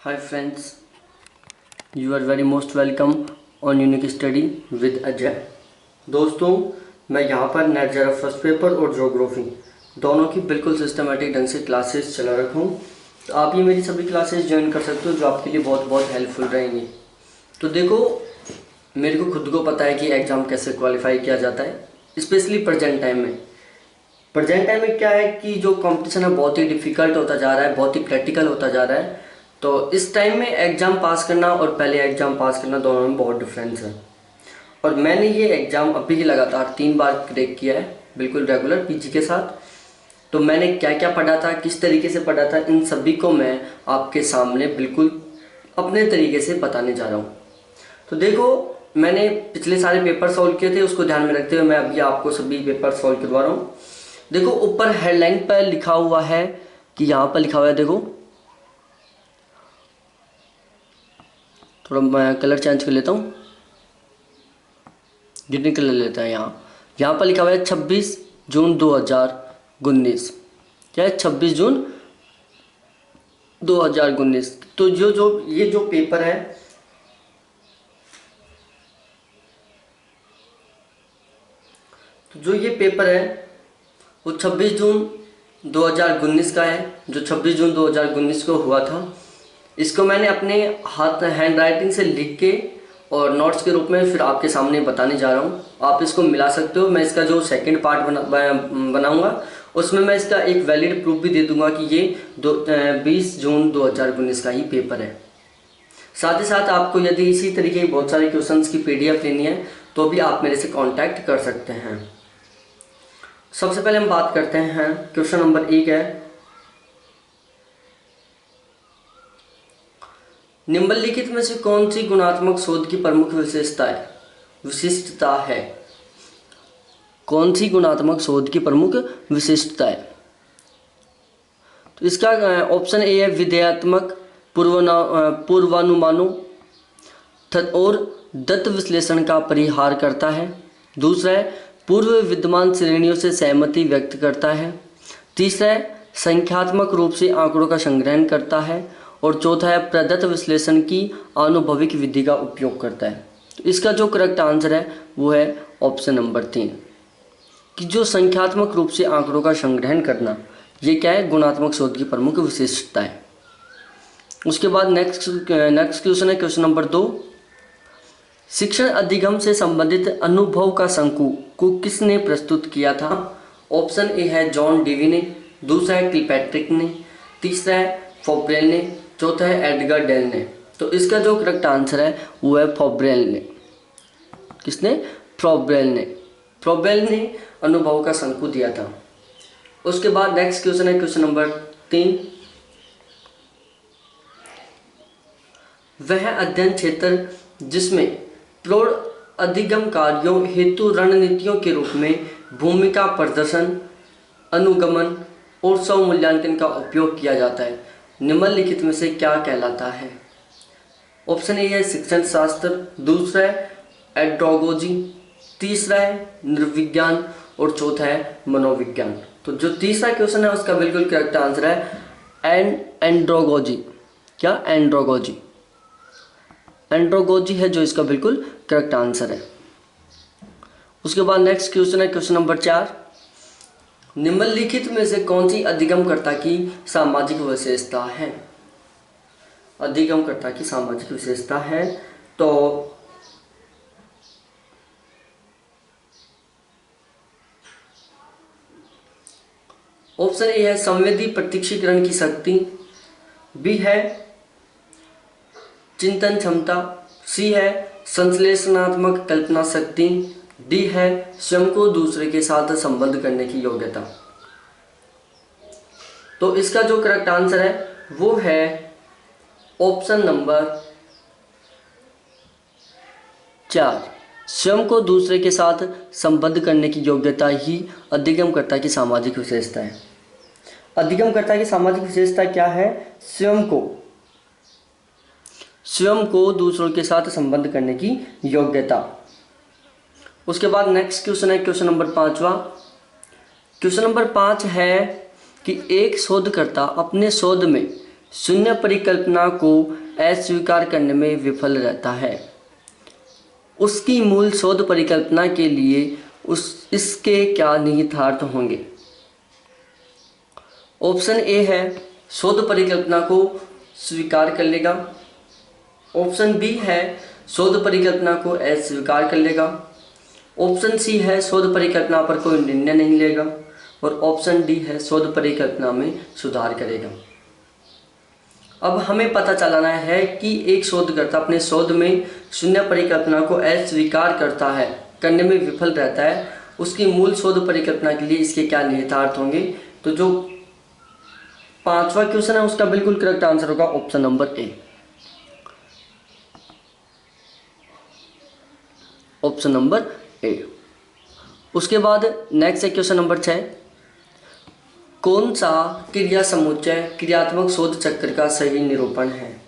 Hi friends, you are very most welcome on Unique Study with Ajay. दोस्तों, मैं यहाँ पर नेट जरा फर्स्ट पेपर और ज्योग्राफी दोनों की बिल्कुल सिस्टमेटिक ढंग से क्लासेस चला रखा हूँ। तो आप ये मेरी सभी क्लासेस ज्वाइन कर सकते हो जो आपके लिए बहुत बहुत हेल्पफुल रहेंगी। तो देखो, मेरे को खुद को पता है कि एग्ज़ाम कैसे क्वालिफाई किया जाता है, स्पेशली प्रेजेंट टाइम में। प्रेजेंट टाइम में क्या है कि जो कंपटीशन है बहुत ही डिफ़िकल्ट होता जा रहा है, बहुत ही प्रैक्टिकल होता जा रहा है। तो इस टाइम में एग्ज़ाम पास करना और पहले एग्ज़ाम पास करना दोनों में बहुत डिफरेंस है। और मैंने ये एग्ज़ाम अभी लगातार 3 बार क्रैक किया है, बिल्कुल रेगुलर पीजी के साथ। तो मैंने क्या क्या पढ़ा था, किस तरीके से पढ़ा था, इन सभी को मैं आपके सामने बिल्कुल अपने तरीके से बताने जा रहा हूँ। तो देखो, मैंने पिछले सारे पेपर सॉल्व किए थे, उसको ध्यान में रखते हुए मैं अभी आपको सभी पेपर सॉल्व करवा रहा हूँ। देखो, ऊपर हेडलाइन पर लिखा हुआ है कि यहाँ पर लिखा हुआ है, देखो थोड़ा मैं कलर चेंज कर लेता हूँ, ग्रीन कलर लेता है। यहाँ पर लिखा हुआ है 26 जून 2019। क्या है? 26 जून 2019। तो ये जो पेपर है, तो जो ये पेपर है वो 26 जून 2019 का है, जो 26 जून 2019 को हुआ था। इसको मैंने अपने हाथ हैंड राइटिंग से लिख के और नोट्स के रूप में फिर आपके सामने बताने जा रहा हूँ। आप इसको मिला सकते हो। मैं इसका जो सेकंड पार्ट बनाऊंगा उसमें मैं इसका एक वैलिड प्रूफ भी दे दूंगा कि ये 20 जून 2019 का ही पेपर है। साथ ही साथ आपको यदि इसी तरीके के बहुत सारे क्वेश्चंस की पीडीएफ लेनी है तो भी आप मेरे से कांटेक्ट कर सकते हैं। सबसे पहले हम बात करते हैं, क्वेश्चन नंबर 1 है, निम्नलिखित में से कौन सी गुणात्मक शोध की प्रमुख विशिष्टता है? कौन सी गुणात्मक शोध की प्रमुख विशिष्टता है? तो इसका ऑप्शन ए है विधेयात्मक पूर्वानुमानों और दत्त विश्लेषण का परिहार करता है। दूसरा है पूर्व विद्यमान श्रेणियों से सहमति व्यक्त करता है। तीसरा है संख्यात्मक रूप से आंकड़ों का संग्रहण करता है। और चौथा है प्रदत्त विश्लेषण की आनुभविक विधि का उपयोग करता है। तो इसका जो करेक्ट आंसर है वो है ऑप्शन नंबर 3, कि जो संख्यात्मक रूप से आंकड़ों का संग्रहण करना, ये क्या है? गुणात्मक शोध की प्रमुख विशेषता है। उसके बाद नेक्स्ट क्वेश्चन है, क्वेश्चन नंबर 2, शिक्षण अधिगम से संबंधित अनुभव का शंकु को किसने प्रस्तुत किया था? ऑप्शन ए है जॉन डीवी ने, दूसरा है किलपैट्रिक ने, तीसरा है फॉब्रेल ने, चौथा है एडगर डेल ने। तो इसका जो करेक्ट आंसर है वो है फॉब्रेल ने। किसने? फॉब्रेल ने अनुभव का शंकु दिया था। उसके बाद नेक्स्ट क्वेश्चन है, क्वेश्चन नंबर 3, वह अध्ययन क्षेत्र जिसमें प्रौढ़ अधिगम कार्यों हेतु रणनीतियों के रूप में भूमिका प्रदर्शन, अनुगमन और स्वमूल्यांकन का उपयोग किया जाता है, निम्नलिखित में से क्या कहलाता है? ऑप्शन ए है शिक्षण शास्त्र, दूसरा है एंड्रोगोजी, तीसरा है नृविज्ञान और चौथा है मनोविज्ञान। तो जो तीसरा क्वेश्चन है उसका बिल्कुल करेक्ट आंसर है एंड्रोगोजी। क्या? एंड्रोगोजी है जो इसका बिल्कुल करेक्ट आंसर है। उसके बाद नेक्स्ट क्वेश्चन है, क्वेश्चन नंबर 4, निम्नलिखित में से कौन सी अधिगमकर्ता की सामाजिक विशेषता है? अधिगमकर्ता की सामाजिक विशेषता है तो ऑप्शन ए है संवेदी प्रत्यक्षीकरण की शक्ति, बी है चिंतन क्षमता, सी है संश्लेषणात्मक कल्पना शक्ति, डी है स्वयं को दूसरे के साथ संबंध करने की योग्यता। तो इसका जो करेक्ट आंसर है वो है ऑप्शन नंबर 4, स्वयं को दूसरे के साथ संबंध करने की योग्यता ही अधिगमकर्ता की सामाजिक विशेषता है। अधिगमकर्ता की सामाजिक विशेषता क्या है? स्वयं को दूसरों के साथ संबंध करने की योग्यता। उसके बाद नेक्स्ट क्वेश्चन है, क्वेश्चन नंबर 5वां। क्वेश्चन नंबर 5 है कि एक शोधकर्ता अपने शोध में शून्य परिकल्पना को अस्वीकार करने में विफल रहता है, उसकी मूल शोध परिकल्पना के लिए इसके क्या निहितार्थ होंगे? ऑप्शन ए है शोध परिकल्पना को स्वीकार कर लेगा। ऑप्शन बी है शोध परिकल्पना को अस्वीकार कर लेगा। ऑप्शन सी है शोध परिकल्पना पर कोई निर्णय नहीं लेगा। और ऑप्शन डी है शोध परिकल्पना में सुधार करेगा। अब हमें पता चलाना है कि एक शोधकर्ता अपने शोध में शून्य परिकल्पना को अस्वीकार करता है, करने में विफल रहता है, उसकी मूल शोध परिकल्पना के लिए इसके क्या निहितार्थ होंगे। तो जो 5वां क्वेश्चन है उसका बिल्कुल करेक्ट आंसर होगा option number A, option number A. उसके बाद नेक्स्ट है क्वेश्चन नंबर 6, कौन सा क्रिया समुच्चय क्रियात्मक शोध चक्र का सही निरूपण है?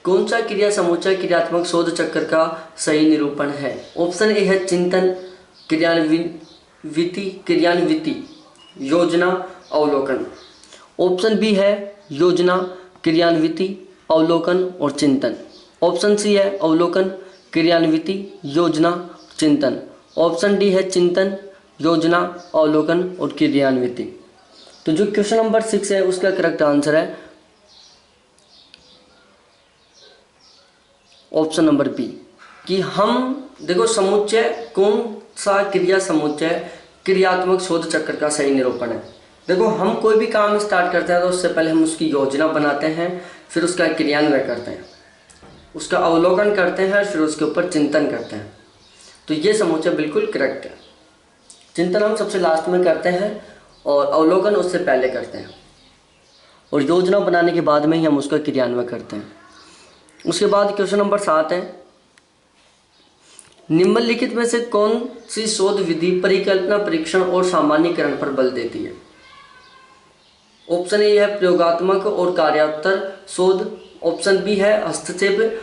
कौन सा क्रिया समुच्चय क्रियात्मक शोध चक्र का सही निरूपण है? ऑप्शन ए है चिंतन, क्रियान्विति, योजना, अवलोकन। ऑप्शन बी है योजना, क्रियान्विति, अवलोकन और चिंतन। ऑप्शन सी है अवलोकन, क्रियान्विति, योजना, चिंतन। ऑप्शन डी है चिंतन, योजना, अवलोकन और क्रियान्विति। तो जो क्वेश्चन नंबर 6 है उसका करेक्ट आंसर है ऑप्शन नंबर बी, कि हम देखो समुच्चय, कौन सा क्रिया समुच्चय क्रियात्मक शोध चक्र का सही निरूपण है। देखो हम कोई भी काम स्टार्ट करते हैं तो उससे पहले हम उसकी योजना बनाते हैं, फिर उसका क्रियान्वयन करते हैं, उसका अवलोकन करते हैं, फिर उसके ऊपर चिंतन करते हैं। तो ये समुच्चय बिल्कुल करेक्ट है। चिंतन हम सबसे लास्ट में करते हैं और अवलोकन उससे पहले करते हैं, और योजना बनाने के बाद में ही हम उसका क्रियान्वयन करते हैं। उसके बाद क्वेश्चन नंबर 7 है, निम्नलिखित में से कौन सी शोध विधि परिकल्पना परीक्षण और सामान्यीकरण पर बल देती है? ऑप्शन ए है प्रयोगात्मक और कार्योत्तर शोध। ऑप्शन बी है हस्तक्षेप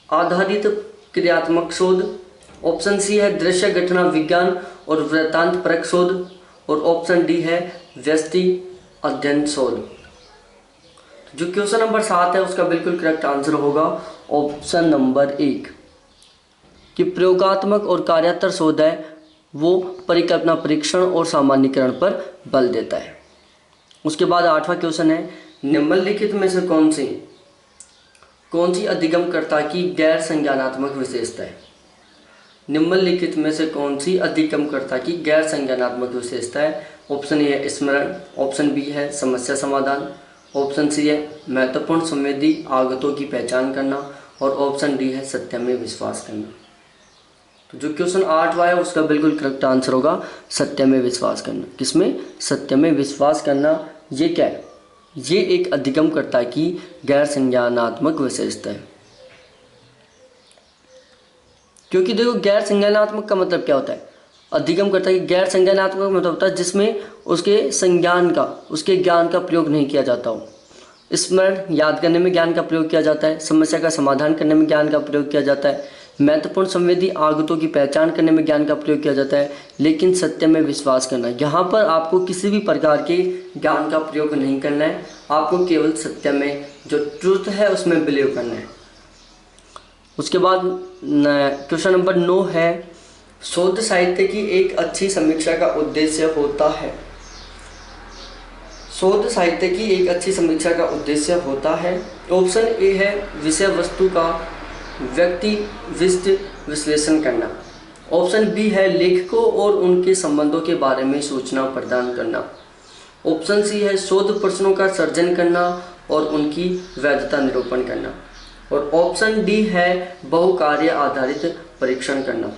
आधारित क्रियात्मक शोध। ऑप्शन सी है दृश्य घटना विज्ञान और वृत्तांत परक शोध। और ऑप्शन डी है व्यष्टि अध्ययन शोध। जो क्वेश्चन नंबर 7 है उसका बिल्कुल करेक्ट आंसर होगा ऑप्शन नंबर 1, कि प्रयोगात्मक और कार्योत्तर शोध है वो परिकल्पना परीक्षण और सामान्यीकरण पर बल देता है। उसके बाद 8वां क्वेश्चन है, निम्नलिखित में से कौन सी अधिगमकर्ता की गैर संज्ञानात्मक विशेषता है? निम्नलिखित में से कौन सी अधिगमकर्ता की गैर संज्ञानात्मक विशेषता है? ऑप्शन ए है स्मरण। ऑप्शन बी है समस्या समाधान। ऑप्शन सी है महत्वपूर्ण संवेदी आगतों की पहचान करना। और ऑप्शन डी है सत्य में विश्वास करना। तो जो क्वेश्चन 8वां है उसका बिल्कुल करेक्ट आंसर होगा सत्य में विश्वास करना। किसमें? सत्य में विश्वास करना। ये क्या है? ये एक अधिगमकर्ता की गैर संज्ञानात्मक विशेषता है। क्योंकि देखो गैर संज्ञानात्मक का मतलब क्या होता है? अधिगमकर्ता की गैर संज्ञानात्मक मतलब होता है जिसमें उसके संज्ञान का, उसके ज्ञान का प्रयोग नहीं किया जाता हो। स्मरण याद करने में ज्ञान का प्रयोग किया जाता है, समस्या का समाधान करने में ज्ञान का प्रयोग किया जाता है, महत्वपूर्ण संवेदी आगतों की पहचान करने में ज्ञान का प्रयोग किया जाता है, लेकिन सत्य में विश्वास करना, यहाँ पर आपको किसी भी प्रकार के ज्ञान का प्रयोग नहीं करना है। आपको केवल सत्य में जो ट्रूथ है उसमें बिलीव करना है। उसके बाद क्वेश्चन नंबर 9 है, शोध साहित्य की एक अच्छी समीक्षा का उद्देश्य होता है। शोध साहित्य की एक अच्छी समीक्षा का उद्देश्य होता है। ऑप्शन ए है विषय वस्तु का व्यक्तिविशिष्ट विश्लेषण करना। ऑप्शन बी है लेखकों और उनके संबंधों के बारे में सूचना प्रदान करना। ऑप्शन सी है शोध प्रश्नों का सर्जन करना और उनकी वैधता निरूपण करना। और ऑप्शन डी है बहुकार्य आधारित परीक्षण करना।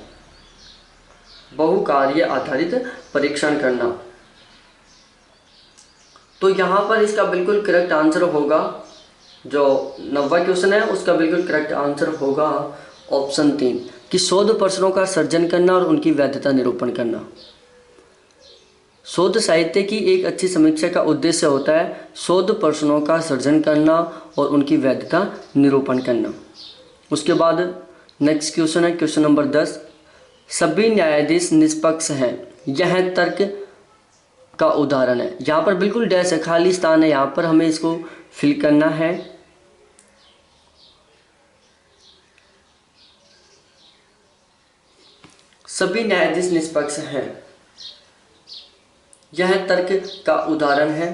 बहुकार्य आधारित परीक्षण करना। तो यहाँ पर इसका बिल्कुल करेक्ट आंसर होगा, जो 9वां क्वेश्चन है उसका बिल्कुल करेक्ट आंसर होगा ऑप्शन 3, कि शोध प्रश्नों का सर्जन करना और उनकी वैधता निरूपण करना। शोध साहित्य की एक अच्छी समीक्षा का उद्देश्य होता है शोध प्रश्नों का सर्जन करना और उनकी वैधता निरूपण करना। उसके बाद नेक्स्ट क्वेश्चन है क्वेश्चन नंबर 10, सभी न्यायाधीश निष्पक्ष हैं, यह तर्क का उदाहरण है। यहाँ पर बिल्कुल डैश है, खाली स्थान है, यहाँ पर हमें इसको फिल करना है। सभी न्यायाधीश निष्पक्ष हैं, यह तर्क का उदाहरण है।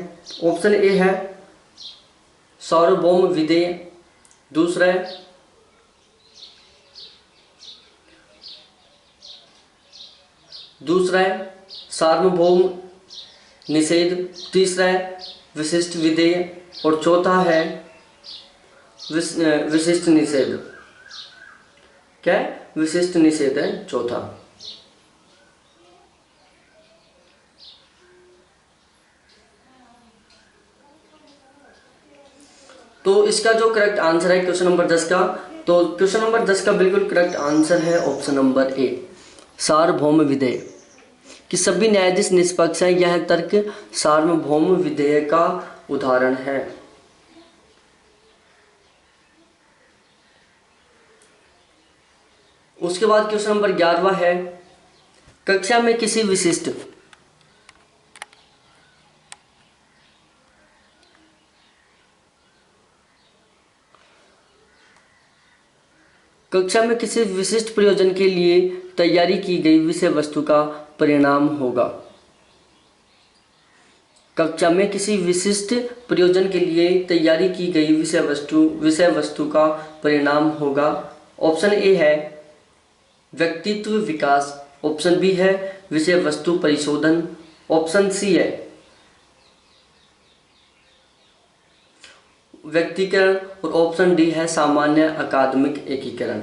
ऑप्शन ए है सार्वभौम विधेय, दूसरा है सार्वभौम निषेध, तीसरा है विशिष्ट विधेय और चौथा है विशिष्ट निषेध। क्या है? विशिष्ट निषेध है चौथा। तो इसका जो करेक्ट आंसर है क्वेश्चन नंबर 10 का, तो क्वेश्चन नंबर 10 का बिल्कुल करेक्ट आंसर है ऑप्शन नंबर ए, सार्वभौम विधेय। कि सभी न्यायाधीश निष्पक्ष हैं, यह तर्क सार्वभौम विधेय का उदाहरण है। उसके बाद क्वेश्चन नंबर 11वां है, कक्षा में किसी विशिष्ट प्रयोजन के लिए तैयारी की गई विषय वस्तु का परिणाम होगा। कक्षा में किसी विशिष्ट प्रयोजन के लिए तैयारी की गई विषय वस्तु का परिणाम होगा। ऑप्शन ए है व्यक्तित्व विकास, ऑप्शन बी है विषय वस्तु परिशोधन, ऑप्शन सी है व्यक्तिकरण और ऑप्शन डी है सामान्य अकादमिक एकीकरण।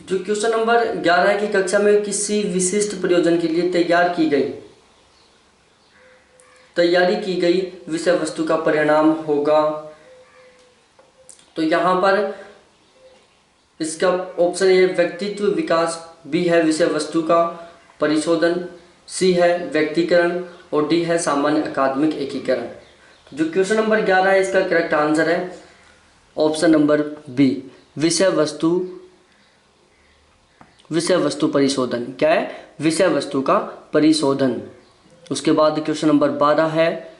जो क्वेश्चन नंबर 11 है कि कक्षा में किसी विशिष्ट प्रयोजन के लिए तैयारी की गई विषय वस्तु का परिणाम होगा, तो यहाँ पर इसका ऑप्शन ए व्यक्तित्व विकास, बी है विषय वस्तु का परिशोधन, सी है व्यक्तिकरण और डी है सामान्य अकादमिक एकीकरण। जो क्वेश्चन नंबर 11 है इसका करेक्ट आंसर है ऑप्शन नंबर बी, विषय वस्तु परिशोधन। क्या है? विषय वस्तु का परिशोधन। उसके बाद क्वेश्चन नंबर 12 है,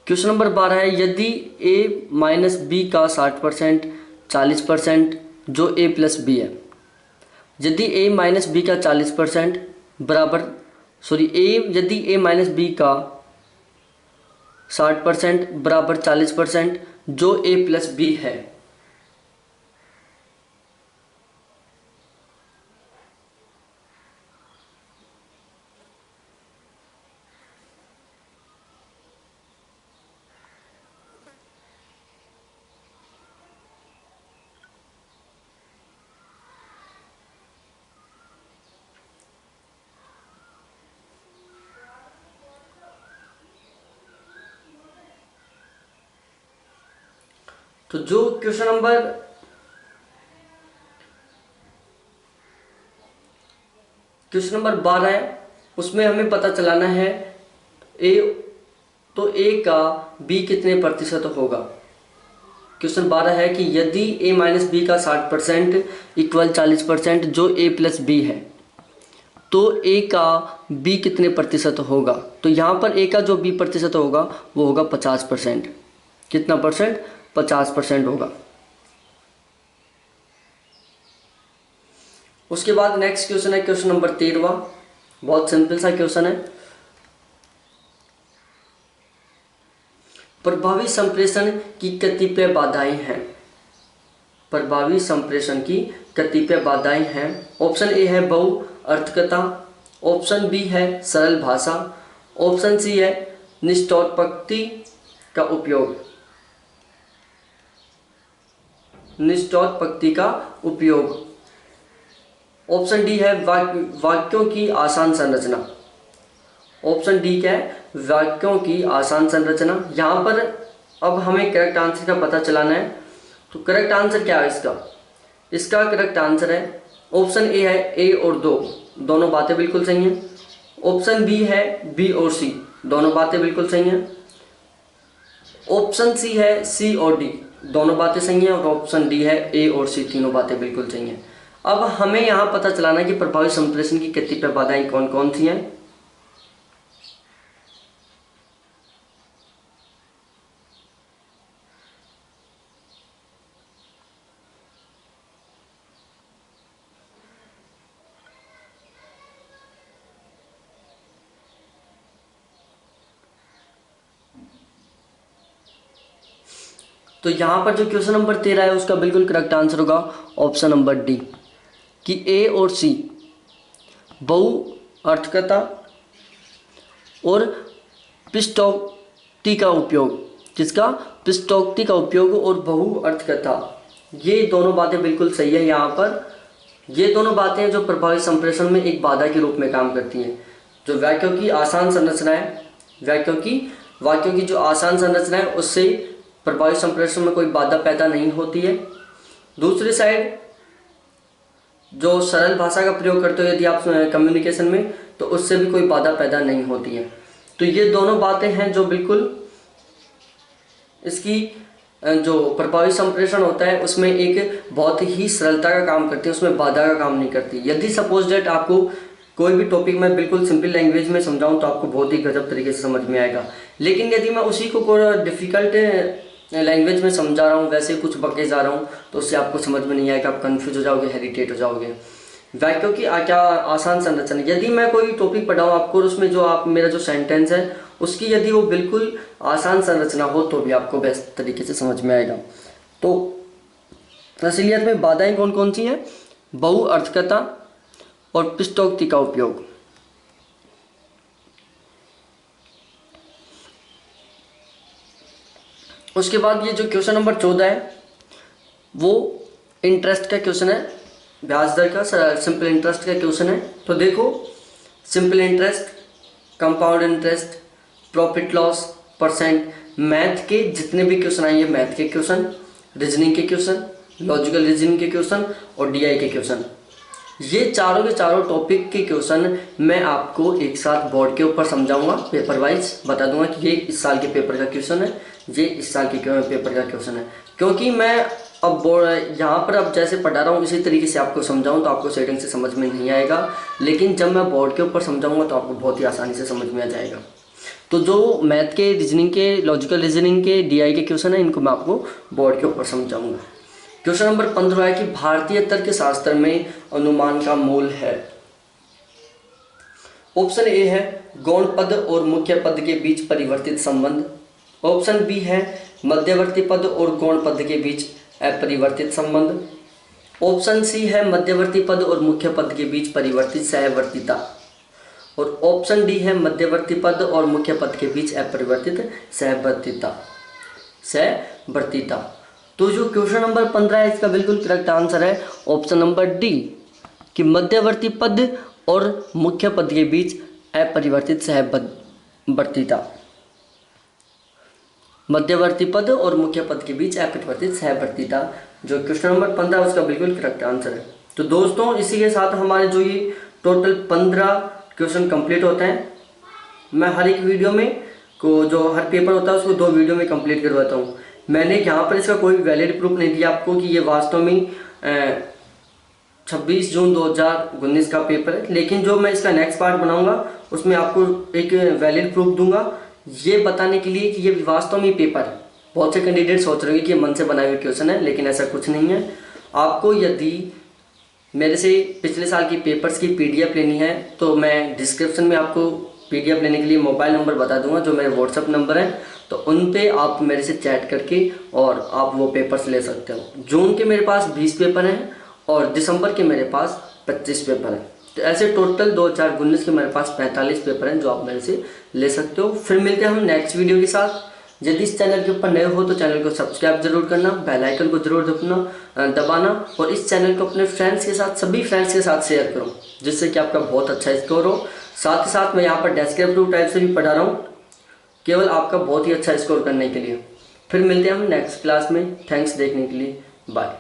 क्वेश्चन नंबर 12 है यदि a माइनस बी का 60% 40% जो a प्लस बी है, यदि a माइनस बी का 40% यदि a माइनस बी का 60% बराबर 40% जो a प्लस बी है, तो जो क्वेश्चन नंबर 12 है उसमें हमें पता चलाना है ए का बी कितने प्रतिशत होगा। क्वेश्चन 12 है कि यदि a माइनस बी का 60% इक्वल 40% जो a प्लस बी है, तो a का b कितने प्रतिशत होगा। तो यहाँ पर a का जो b प्रतिशत होगा वो होगा 50%। कितना परसेंट? 50% होगा। उसके बाद नेक्स्ट क्वेश्चन है क्वेश्चन नंबर 13वां, बहुत सिंपल सा क्वेश्चन है। प्रभावी संप्रेषण की कतिपय बाधाएं हैं। प्रभावी संप्रेषण की कतिपय बाधाएं हैं। ऑप्शन ए है बहुअर्थकता, ऑप्शन बी है सरल भाषा, ऑप्शन सी है निष्ठोत्पत्ति का उपयोग, ऑप्शन डी है वाक्यों की आसान संरचना, ऑप्शन डी क्या है, वाक्यों की आसान संरचना। यहाँ पर अब हमें करेक्ट आंसर का पता चलाना है। तो करेक्ट आंसर क्या है इसका? इसका करेक्ट आंसर है ऑप्शन ए है, ए और दो, दोनों बातें बिल्कुल सही हैं। ऑप्शन बी है बी और सी, दोनों बातें बिल्कुल सही हैं। ऑप्शन सी है सी और डी, दोनों बातें सही हैं। और ऑप्शन डी है ए और सी, तीनों बातें बिल्कुल सही हैं। अब हमें यहाँ पता चलाना है कि प्रभावी संप्रेषण की कतिपय बाधाएं कौन कौन सी हैं। तो यहाँ पर जो क्वेश्चन नंबर 13 है उसका बिल्कुल करेक्ट आंसर होगा ऑप्शन नंबर डी, कि ए और सी बहु अर्थकता और पिस्टोक्ति का उपयोग, किसका? पिस्टोक्ति का उपयोग और बहु अर्थकता, ये दोनों बातें बिल्कुल सही है। यहाँ पर ये दोनों बातें हैं जो प्रभावी संप्रेषण में एक बाधा के रूप में काम करती हैं। जो वाक्यों की आसान संरचना है, वाक्यों की जो आसान संरचना है उससे प्रभावी संप्रेषण में कोई बाधा पैदा नहीं होती है। दूसरी साइड जो सरल भाषा का प्रयोग करते हो यदि आप कम्युनिकेशन में, तो उससे भी कोई बाधा पैदा नहीं होती है। तो ये दोनों बातें हैं जो बिल्कुल इसकी जो प्रभावी संप्रेषण होता है उसमें एक बहुत ही सरलता का काम करती है, उसमें बाधा का काम नहीं करती। यदि सपोज डेट आपको कोई भी टॉपिक मैं बिल्कुल सिंपल लैंग्वेज में समझाऊं तो आपको बहुत ही गजब तरीके से समझ में आएगा। लेकिन यदि मैं उसी को डिफ़िकल्ट लैंग्वेज में समझा रहा हूँ, वैसे कुछ बके जा रहा हूँ, तो उससे आपको समझ में नहीं आएगा, आप कंफ्यूज हो जाओगे, हेरिटेट हो जाओगे। वाक्यों की क्या आसान संरचना, यदि मैं कोई टॉपिक पढ़ाऊँ आपको और उसमें जो आप मेरा जो सेंटेंस है उसकी यदि वो बिल्कुल आसान संरचना हो तो भी आपको बेस्ट तरीके से समझ में आएगा। तो असलियत में बाधाएं कौन कौन सी हैं? बहु अर्थकता और पिस्टोक्ति का उपयोग। उसके बाद ये जो क्वेश्चन नंबर 14 है वो इंटरेस्ट का क्वेश्चन है, ब्याज दर का, सिंपल इंटरेस्ट का क्वेश्चन है। तो देखो, simple interest, compound interest, profit loss, percent, math के जितने भी क्वेश्चन आएंगे, मैथ के क्वेश्चन, रीजनिंग के क्वेश्चन, लॉजिकल रीजनिंग के क्वेश्चन और डीआई के क्वेश्चन, ये चारों के चारों टॉपिक के क्वेश्चन मैं आपको एक साथ बोर्ड के ऊपर समझाऊंगा, पेपर वाइज बता दूंगा कि ये इस साल के पेपर का क्वेश्चन है, ये इस साल के पेपर का क्वेश्चन है। क्योंकि मैं अब बोर्ड यहाँ पर अब जैसे पढ़ा रहा हूँ इसी तरीके से आपको समझाऊँ तो आपको सेटिंग से समझ में नहीं आएगा, लेकिन जब मैं बोर्ड के ऊपर समझाऊंगा तो आपको बहुत ही आसानी से समझ में आ जाएगा। तो जो मैथ के, रीजनिंग के, लॉजिकल रीजनिंग के, डीआई के क्वेश्चन है, इनको मैं आपको बोर्ड के ऊपर समझाऊंगा। क्वेश्चन नंबर 15 है कि भारतीय तर्कशास्त्र में अनुमान का मूल है। ऑप्शन ए है गौण पद और मुख्य पद के बीच परिवर्तित संबंध। ऑप्शन बी है मध्यवर्ती पद और गौण पद के बीच अपरिवर्तित संबंध। ऑप्शन सी है मध्यवर्ती पद और मुख्य पद के बीच परिवर्तित सहवर्तीता। और ऑप्शन डी है मध्यवर्ती पद और मुख्य पद के बीच अपरिवर्तित सहवर्तीता। तो जो क्वेश्चन नंबर 15 है इसका बिल्कुल करेक्ट आंसर है ऑप्शन नंबर डी, कि मध्यवर्ती पद और मुख्य पद के बीच अपरिवर्तित सहवर्तीता। मध्यवर्ती पद और मुख्य पद के बीच अपरिवर्तित सहवर्तीता, जो क्वेश्चन नंबर 15 उसका बिल्कुल करेक्ट आंसर है। तो दोस्तों इसी के साथ हमारे जो ये टोटल 15 क्वेश्चन कंप्लीट होते हैं। मैं हर एक वीडियो में को जो हर पेपर होता है उसको 2 वीडियो में कंप्लीट करवाता हूँ। मैंने यहाँ पर इसका कोई वैलिड प्रूफ नहीं दिया आपको कि ये वास्तव में 26 जून 2019 का पेपर है, लेकिन जो मैं इसका नेक्स्ट पार्ट बनाऊंगा उसमें आपको एक वैलिड प्रूफ दूंगा, ये बताने के लिए कि ये वास्तव में पेपर है। बहुत से कैंडिडेट सोच रहे हैं कि ये मन से बनाए हुए क्वेश्चन है, लेकिन ऐसा कुछ नहीं है। आपको यदि मेरे से पिछले साल की पेपर्स की PDF लेनी है तो मैं डिस्क्रिप्शन में आपको PDF लेने के लिए मोबाइल नंबर बता दूंगा, जो मेरे व्हाट्सअप नंबर है, तो उन पे आप मेरे से चैट करके और आप वो पेपर्स ले सकते हो। जून के मेरे पास 20 पेपर हैं और दिसंबर के मेरे पास 25 पेपर हैं। तो ऐसे टोटल 2019 के मेरे पास 45 पेपर हैं जो आप मेरे से ले सकते हो। फिर मिलते हैं हम नेक्स्ट वीडियो के साथ। यदि इस चैनल के ऊपर नए हो तो चैनल को सब्सक्राइब जरूर करना, बेल आइकन को जरूर दबाना और इस चैनल को अपने फ्रेंड्स के साथ, सभी फ्रेंड्स के साथ शेयर करो, जिससे कि आपका बहुत अच्छा स्कोर हो। साथ ही साथ मैं यहाँ पर डेस्क्रिप्टिव टाइप से भी पढ़ा रहा हूँ, केवल आपका बहुत ही अच्छा स्कोर करने के लिए। फिर मिलते हैं हम नेक्स्ट क्लास में। थैंक्स देखने के लिए, बाय।